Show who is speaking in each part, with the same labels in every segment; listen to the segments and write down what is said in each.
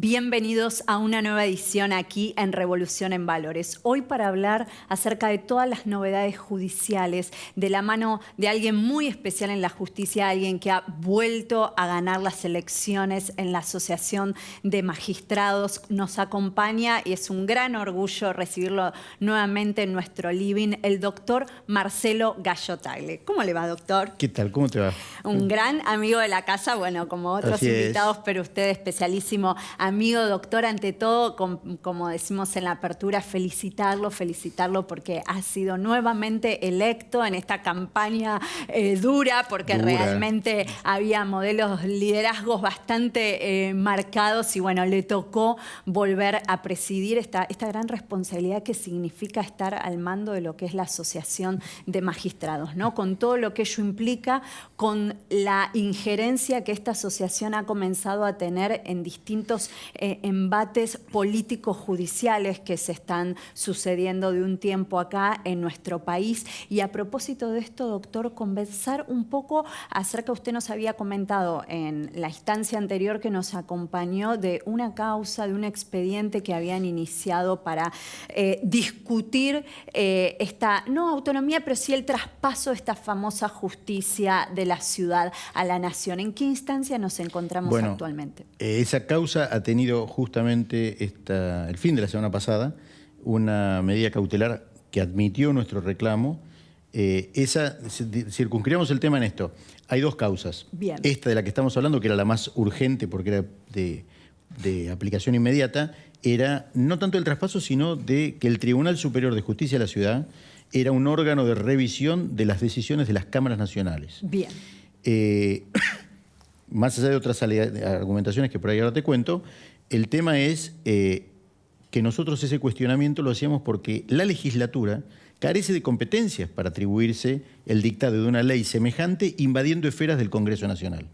Speaker 1: Bienvenidos a una nueva edición aquí en Revolución en Valores. Hoy para hablar acerca de todas las novedades judiciales, de la mano de alguien muy especial en la justicia, alguien que ha vuelto a ganar las elecciones en la Asociación de Magistrados. Nos acompaña y es un gran orgullo recibirlo nuevamente en nuestro living, el doctor Marcelo Gallo Tagle. ¿Cómo le va, doctor?
Speaker 2: ¿Qué tal? ¿Cómo te va?
Speaker 1: Un gran amigo de la casa, bueno, como otros invitados, pero usted especialísimo amigo, doctor. Ante todo, como decimos en la apertura, felicitarlo porque ha sido nuevamente electo en esta campaña dura, porque realmente había modelos, liderazgos bastante marcados y bueno, le tocó volver a presidir esta gran responsabilidad que significa estar al mando de lo que es la Asociación de Magistrados, ¿no? Con todo lo que ello implica, con la injerencia que esta asociación ha comenzado a tener en distintos embates políticos judiciales que se están sucediendo de un tiempo acá en nuestro país. Y a propósito de esto, doctor, conversar un poco acerca, usted nos había comentado en la instancia anterior que nos acompañó, de una causa, de un expediente que habían iniciado para discutir esta, no autonomía, pero sí el traspaso de esta famosa justicia de la ciudad a la nación. ¿En qué instancia nos encontramos actualmente?
Speaker 2: Esa causa ha tenido justamente el fin de la semana pasada una medida cautelar que admitió nuestro reclamo. Circunscribamos el tema en esto. Hay dos causas.
Speaker 1: Bien.
Speaker 2: Esta de la que estamos hablando, que era la más urgente porque era de aplicación inmediata, era no tanto el traspaso, sino de que el Tribunal Superior de Justicia de la Ciudad era un órgano de revisión de las decisiones de las cámaras nacionales.
Speaker 1: Bien.
Speaker 2: Más allá de otras argumentaciones que por ahí ahora te cuento, el tema es que nosotros ese cuestionamiento lo hacíamos porque la legislatura carece de competencias para atribuirse el dictado de una ley semejante invadiendo esferas del Congreso Nacional.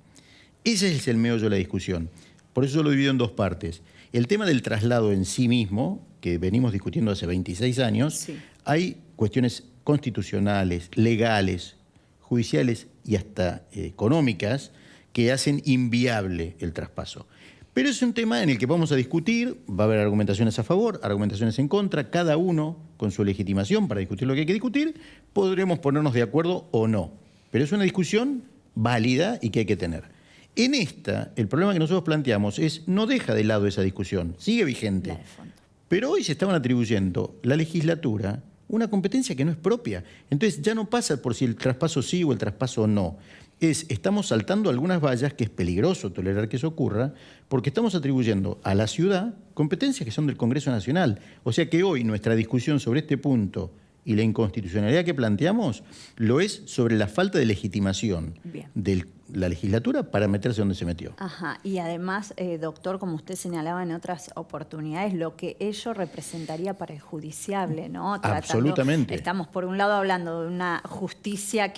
Speaker 2: Ese es el meollo de la discusión. Por eso yo lo divido en dos partes. El tema del traslado en sí mismo, que venimos discutiendo hace 26 años,
Speaker 1: sí.
Speaker 2: Hay cuestiones constitucionales, legales, judiciales y hasta económicas que hacen inviable el traspaso. Pero es un tema en el que vamos a discutir, va a haber argumentaciones a favor, argumentaciones en contra, cada uno con su legitimación para discutir lo que hay que discutir, podremos ponernos de acuerdo o no. Pero es una discusión válida y que hay que tener. En esta, el problema que nosotros planteamos es, no deja de lado esa discusión, sigue vigente. Pero hoy se estaban atribuyendo la legislatura una competencia que no es propia. Entonces ya no pasa por si el traspaso sí o el traspaso no. Estamos saltando algunas vallas que es peligroso tolerar que eso ocurra, porque estamos atribuyendo a la ciudad competencias que son del Congreso Nacional. O sea que hoy nuestra discusión sobre este punto y la inconstitucionalidad que planteamos lo es sobre la falta de legitimación de la legislatura para meterse donde se metió.
Speaker 1: Ajá. Y además, doctor, como usted señalaba en otras oportunidades, lo que ello representaría para el judiciable, ¿no?
Speaker 2: Absolutamente.
Speaker 1: Estamos, por un lado, hablando de una justicia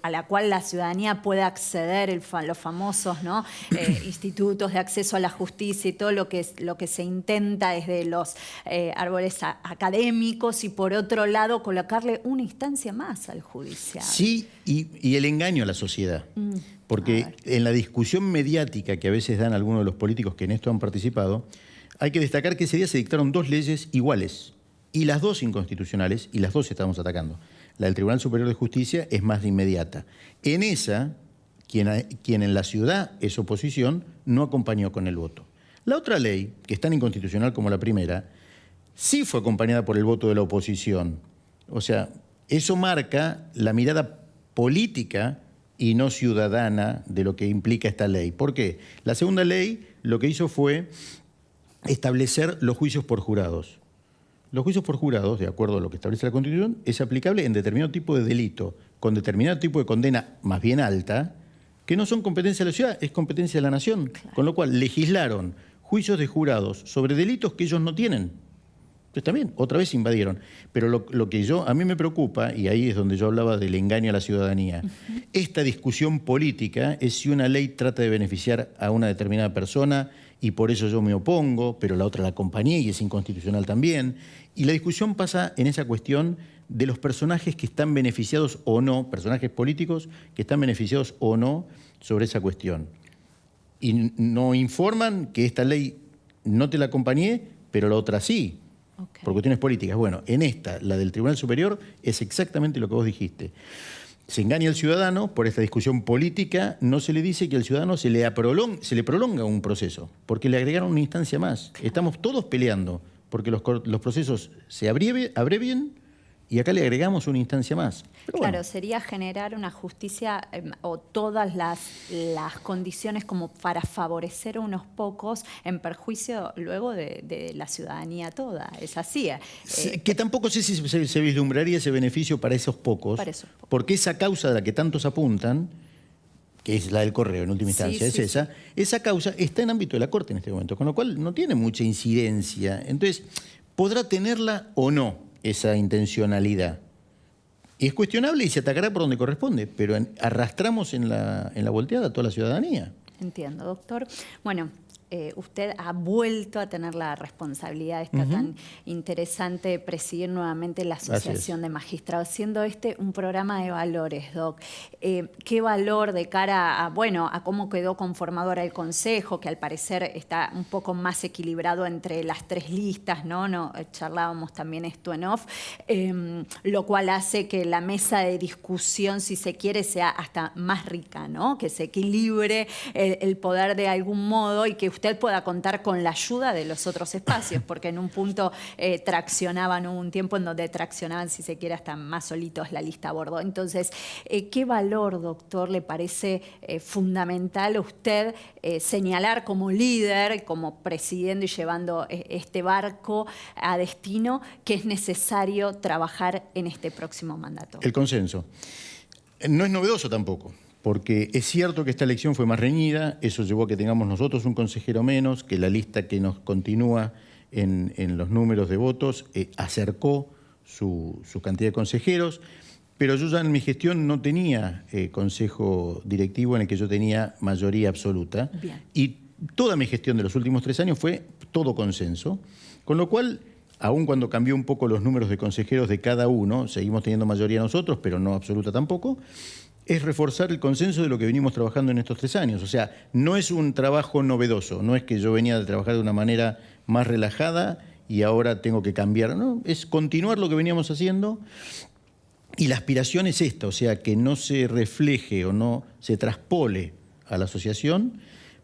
Speaker 1: a la cual la ciudadanía puede acceder, los famosos, ¿no? Institutos de acceso a la justicia y todo lo que se intenta desde los árboles académicos, y por otro lado, colocarle una instancia más al judicial.
Speaker 2: Sí, y el engaño a la sociedad. Porque en la discusión mediática que a veces dan algunos de los políticos que en esto han participado, hay que destacar que ese día se dictaron dos leyes iguales, y las dos inconstitucionales, y las dos estamos atacando. La del Tribunal Superior de Justicia es más de inmediata. En esa, quien en la ciudad es oposición, no acompañó con el voto. La otra ley, que es tan inconstitucional como la primera, sí fue acompañada por el voto de la oposición. O sea, eso marca la mirada política y no ciudadana de lo que implica esta ley. ¿Por qué? La segunda ley lo que hizo fue establecer los juicios por jurados. Los juicios por jurados, de acuerdo a lo que establece la Constitución, es aplicable en determinado tipo de delito, con determinado tipo de condena más bien alta, que no son competencia de la ciudad, es competencia de la nación. Claro. Con lo cual legislaron juicios de jurados sobre delitos que ellos no tienen. Entonces también, otra vez invadieron. Pero lo que a mí me preocupa, y ahí es donde yo hablaba del engaño a la ciudadanía, esta discusión política es si una ley trata de beneficiar a una determinada persona y por eso yo me opongo, pero la otra la acompañé y es inconstitucional también. Y la discusión pasa en esa cuestión de los personajes que están beneficiados o no, personajes políticos que están beneficiados o no sobre esa cuestión. Y no informan que esta ley no te la acompañé, pero la otra sí, por cuestiones políticas. Bueno, en esta, la del Tribunal Superior, es exactamente lo que vos dijiste. Se engaña al ciudadano por esta discusión política, no se le dice que al ciudadano se le prolonga un proceso, porque le agregaron una instancia más. Estamos todos peleando porque los procesos se abrevien, y acá le agregamos una instancia más.
Speaker 1: Pero claro, bueno, sería generar una justicia o todas las condiciones como para favorecer a unos pocos en perjuicio luego de la ciudadanía toda. Es así.
Speaker 2: Que tampoco sé si se vislumbraría ese beneficio para esos pocos, porque esa causa de la que tantos apuntan, que es la del correo en última instancia, esa causa está en ámbito de la Corte en este momento, con lo cual no tiene mucha incidencia. Entonces, podrá tenerla o no esa intencionalidad. Es cuestionable y se atacará por donde corresponde, pero arrastramos en la volteada a toda la ciudadanía.
Speaker 1: Entiendo, doctor. Bueno, usted ha vuelto a tener la responsabilidad esta tan interesante de presidir nuevamente la Asociación de Magistrados, siendo este un programa de valores, Doc. ¿Qué valor de cara a cómo quedó conformado ahora el Consejo, que al parecer está un poco más equilibrado entre las tres listas, ¿no? Charlábamos también esto en off, lo cual hace que la mesa de discusión, si se quiere, sea hasta más rica, ¿no? Que se equilibre el poder de algún modo y que usted pueda contar con la ayuda de los otros espacios, porque en un punto traccionaban, hubo un tiempo en donde traccionaban, si se quiere, hasta más solitos la lista a bordo. Entonces, ¿qué valor, doctor, le parece fundamental a usted señalar como líder, como presidiendo y llevando este barco a destino, que es necesario trabajar en este próximo mandato?
Speaker 2: El consenso. No es novedoso tampoco, porque es cierto que esta elección fue más reñida, eso llevó a que tengamos nosotros un consejero menos, que la lista que nos continúa en los números de votos acercó su cantidad de consejeros, pero yo ya en mi gestión no tenía consejo directivo en el que yo tenía mayoría absoluta.
Speaker 1: Bien.
Speaker 2: Y toda mi gestión de los últimos 3 años fue todo consenso, con lo cual, aun cuando cambió un poco los números de consejeros de cada uno, seguimos teniendo mayoría nosotros, pero no absoluta tampoco, es reforzar el consenso de lo que venimos trabajando en estos 3 años. O sea, no es un trabajo novedoso, no es que yo venía de trabajar de una manera más relajada y ahora tengo que cambiar, no, es continuar lo que veníamos haciendo. Y la aspiración es esta, o sea, que no se refleje o no se traspole a la asociación,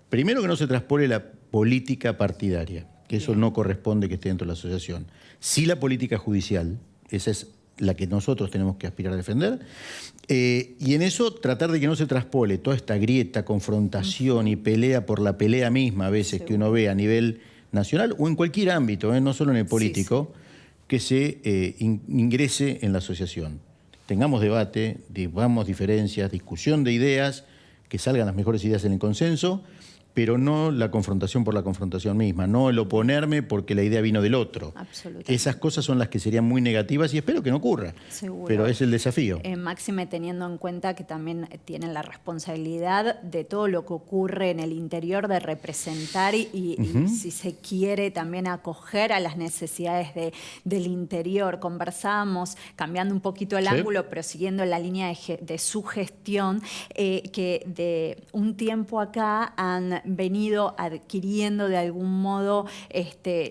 Speaker 2: primero que no se traspole la política partidaria, que eso no corresponde que esté dentro de la asociación. Sí la política judicial, esa es la que nosotros tenemos que aspirar a defender, y en eso tratar de que no se traspole toda esta grieta, confrontación y pelea por la pelea misma a veces que uno ve a nivel nacional o en cualquier ámbito, no solo en el político, que se ingrese en la asociación. Tengamos debate, digamos diferencias, discusión de ideas, que salgan las mejores ideas en el consenso, pero no la confrontación por la confrontación misma, no el oponerme porque la idea vino del otro.
Speaker 1: Absolutamente.
Speaker 2: Esas cosas son las que serían muy negativas y espero que no ocurra.
Speaker 1: Seguro.
Speaker 2: Pero es el desafío.
Speaker 1: Máxime teniendo en cuenta que también tienen la responsabilidad de todo lo que ocurre en el interior de representar y si se quiere también acoger a las necesidades del interior. Conversábamos, cambiando un poquito el ángulo, pero siguiendo la línea de su gestión, que de un tiempo acá han venido adquiriendo de algún modo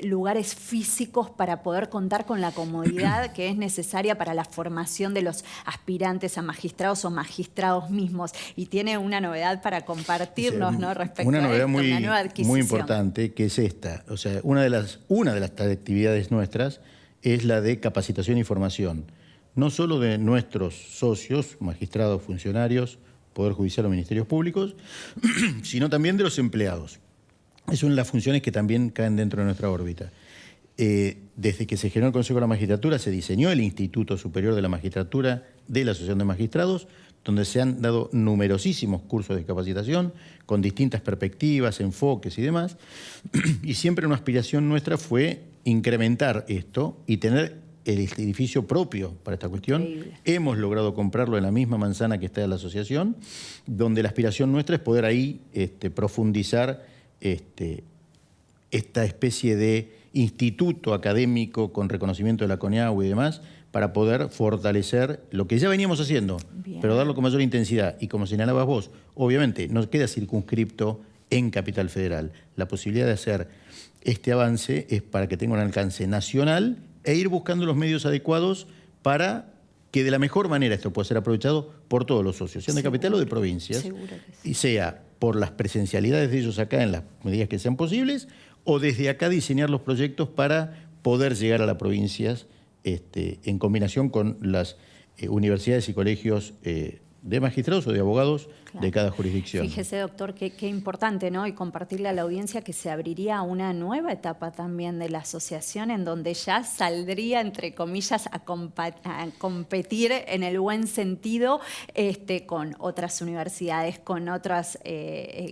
Speaker 1: lugares físicos para poder contar con la comodidad que es necesaria para la formación de los aspirantes a magistrados o magistrados mismos. Y tiene una novedad para compartirnos, ¿no? Respecto
Speaker 2: una novedad
Speaker 1: a esto, una nueva adquisición.
Speaker 2: Muy importante, que es esta. O sea, una de las actividades nuestras es la de capacitación y formación. No solo de nuestros socios, magistrados, funcionarios, Poder Judicial o Ministerios Públicos, sino también de los empleados. Esas son las funciones que también caen dentro de nuestra órbita. Desde que se generó el Consejo de la Magistratura, se diseñó el Instituto Superior de la Magistratura de la Asociación de Magistrados, donde se han dado numerosísimos cursos de capacitación con distintas perspectivas, enfoques y demás. Y siempre una aspiración nuestra fue incrementar esto y tener el edificio propio para esta cuestión.
Speaker 1: Increíble.
Speaker 2: Hemos logrado comprarlo en la misma manzana que está en la asociación, donde la aspiración nuestra es poder ahí profundizar esta especie de instituto académico con reconocimiento de la CONIAHU y demás, para poder fortalecer lo que ya veníamos haciendo, pero darlo con mayor intensidad. Y como señalabas vos, obviamente no queda circunscripto en Capital Federal. La posibilidad de hacer este avance es para que tenga un alcance nacional e ir buscando los medios adecuados para que de la mejor manera esto pueda ser aprovechado por todos los socios, sean de capital o de provincias, y sea por las presencialidades de ellos acá en las medidas que sean posibles, o desde acá diseñar los proyectos para poder llegar a las provincias en combinación con las universidades y colegios de magistrados o de abogados de cada jurisdicción.
Speaker 1: Fíjese, doctor, qué importante, ¿no? Y compartirle a la audiencia que se abriría una nueva etapa también de la asociación en donde ya saldría, entre comillas, a competir en el buen sentido con otras universidades, con otras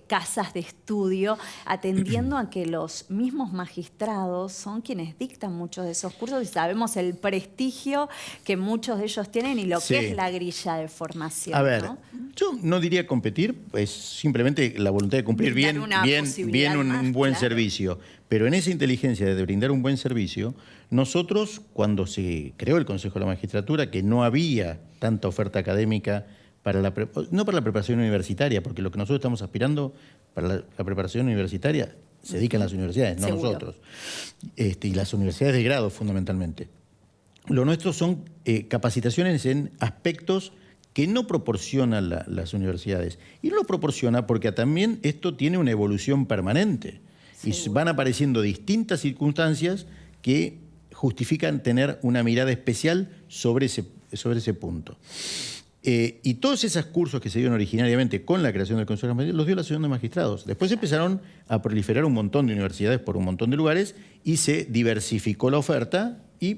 Speaker 1: casas de estudio, atendiendo a que los mismos magistrados son quienes dictan muchos de esos cursos y sabemos el prestigio que muchos de ellos tienen y lo que es la grilla de formación.
Speaker 2: A ver,
Speaker 1: ¿no?
Speaker 2: Yo no diría competir, es simplemente la voluntad de cumplir bien un buen servicio. Pero en esa inteligencia de brindar un buen servicio, nosotros, cuando se creó el Consejo de la Magistratura, que no había tanta oferta académica, no para la preparación universitaria, porque lo que nosotros estamos aspirando para la preparación universitaria se dedican las universidades, no nosotros. Y las universidades de grado, fundamentalmente. Lo nuestro son capacitaciones en aspectos que no proporcionan las universidades. Y no lo proporciona porque también esto tiene una evolución permanente. Y van apareciendo distintas circunstancias que justifican tener una mirada especial sobre ese punto. Y todos esos cursos que se dieron originariamente con la creación del Consejo de la Magistratura los dio la Asociación de Magistrados. Después empezaron a proliferar un montón de universidades por un montón de lugares y se diversificó la oferta y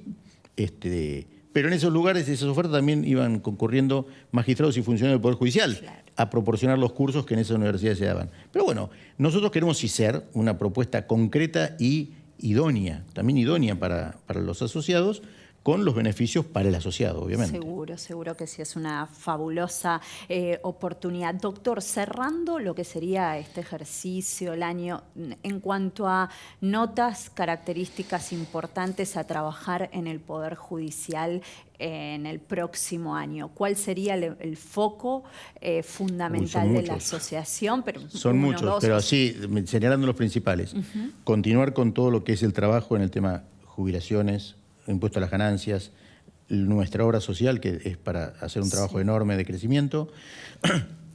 Speaker 2: pero en esos lugares, esas ofertas también iban concurriendo magistrados y funcionarios del Poder Judicial a proporcionar los cursos que en esas universidades se daban. Pero bueno, nosotros queremos hacer una propuesta concreta y idónea, también idónea para los asociados, con los beneficios para el asociado, obviamente.
Speaker 1: Seguro que sí, es una fabulosa oportunidad. Doctor, cerrando lo que sería este ejercicio, el año, en cuanto a notas, características importantes a trabajar en el Poder Judicial en el próximo año, ¿cuál sería el foco fundamental de la asociación?
Speaker 2: Son muchos, pero sí, señalando los principales. Continuar con todo lo que es el trabajo en el tema jubilaciones, impuesto a las ganancias, nuestra obra social, que es para hacer un trabajo enorme de crecimiento,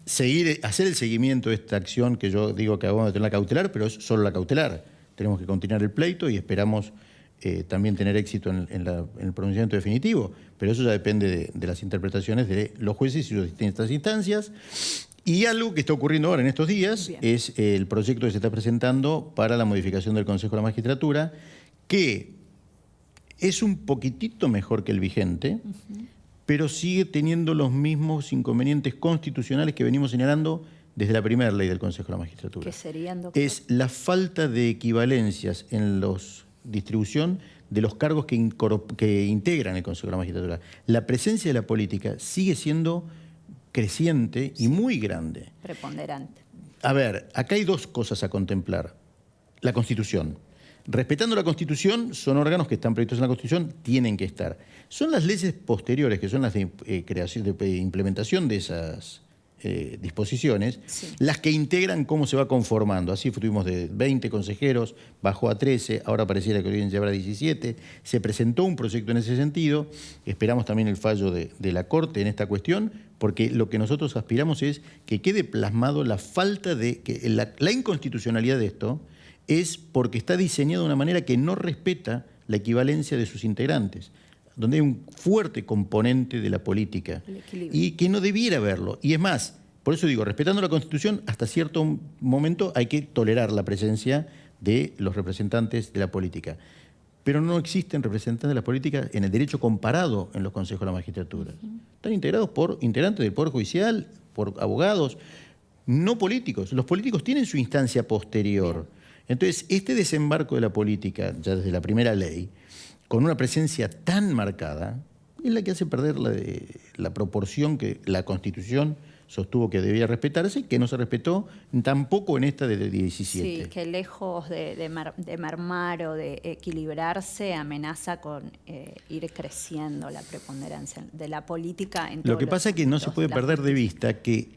Speaker 2: hacer el seguimiento de esta acción que yo digo que vamos a tener la cautelar, pero es solo la cautelar. Tenemos que continuar el pleito y esperamos también tener éxito en el pronunciamiento definitivo, pero eso ya depende de las interpretaciones de los jueces y sus distintas instancias. Y algo que está ocurriendo ahora en estos días es el proyecto que se está presentando para la modificación del Consejo de la Magistratura, que es un poquitito mejor que el vigente, pero sigue teniendo los mismos inconvenientes constitucionales que venimos señalando desde la primera ley del Consejo de la Magistratura.
Speaker 1: ¿Qué serían, doctor?
Speaker 2: Es la falta de equivalencias en la distribución de los cargos que integran el Consejo de la Magistratura. La presencia de la política sigue siendo creciente y muy grande.
Speaker 1: Preponderante.
Speaker 2: A ver, acá hay dos cosas a contemplar. La Constitución. Respetando la Constitución, son órganos que están previstos en la Constitución, tienen que estar. Son las leyes posteriores, que son las de creación, de implementación de esas disposiciones, las que integran cómo se va conformando. Así tuvimos de 20 consejeros, bajó a 13, ahora pareciera que hoy llevará 17. Se presentó un proyecto en ese sentido, esperamos también el fallo de la Corte en esta cuestión, porque lo que nosotros aspiramos es que quede plasmado la falta de, la inconstitucionalidad de esto, es porque está diseñado de una manera que no respeta la equivalencia de sus integrantes, donde hay un fuerte componente de la política y que no debiera haberlo. Y es más, por eso digo, respetando la Constitución, hasta cierto momento hay que tolerar la presencia de los representantes de la política. Pero no existen representantes de la política en el derecho comparado en los consejos de la magistratura. Están integrados por integrantes del Poder Judicial, por abogados, no políticos. Los políticos tienen su instancia posterior. Entonces, este desembarco de la política, ya desde la primera ley, con una presencia tan marcada, es la que hace perder la proporción que la Constitución sostuvo que debía respetarse, que no se respetó tampoco en esta de 17.
Speaker 1: Sí, que lejos de mermar o de equilibrarse, amenaza con ir creciendo la preponderancia de la política en todos
Speaker 2: Lo que pasa es que no se puede perder de vista que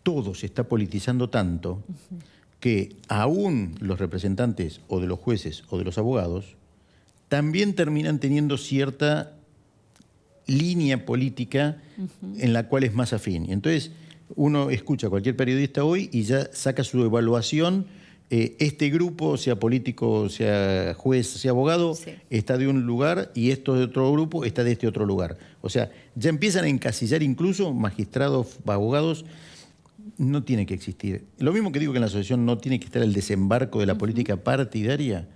Speaker 2: todo se está politizando tanto que aún los representantes o de los jueces o de los abogados también terminan teniendo cierta línea política en la cual es más afín. Entonces, uno escucha a cualquier periodista hoy y ya saca su evaluación. Este grupo, sea político, sea juez, sea abogado, sí, está de un lugar y esto de otro grupo está de este otro lugar. O sea, ya empiezan a encasillar incluso magistrados, abogados. No tiene que existir. Lo mismo que digo que en la asociación no tiene que estar el desembarco de la política partidaria.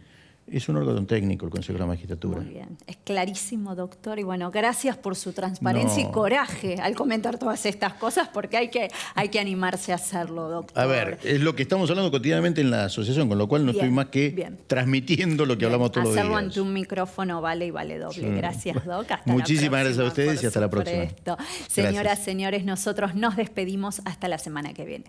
Speaker 2: Es un órgano técnico el Consejo de la Magistratura.
Speaker 1: Muy bien. Es clarísimo, doctor. Y bueno, gracias por su transparencia y coraje al comentar todas estas cosas, porque hay que animarse a hacerlo, doctor.
Speaker 2: A ver, es lo que estamos hablando cotidianamente en la asociación, con lo cual no estoy más que transmitiendo lo que hablamos todos los días.
Speaker 1: Hacerlo ante un micrófono vale y vale doble. Sí. Gracias, Doc. Hasta
Speaker 2: Muchísimas gracias a ustedes y hasta la próxima.
Speaker 1: Señoras, señores, nosotros nos despedimos hasta la semana que viene.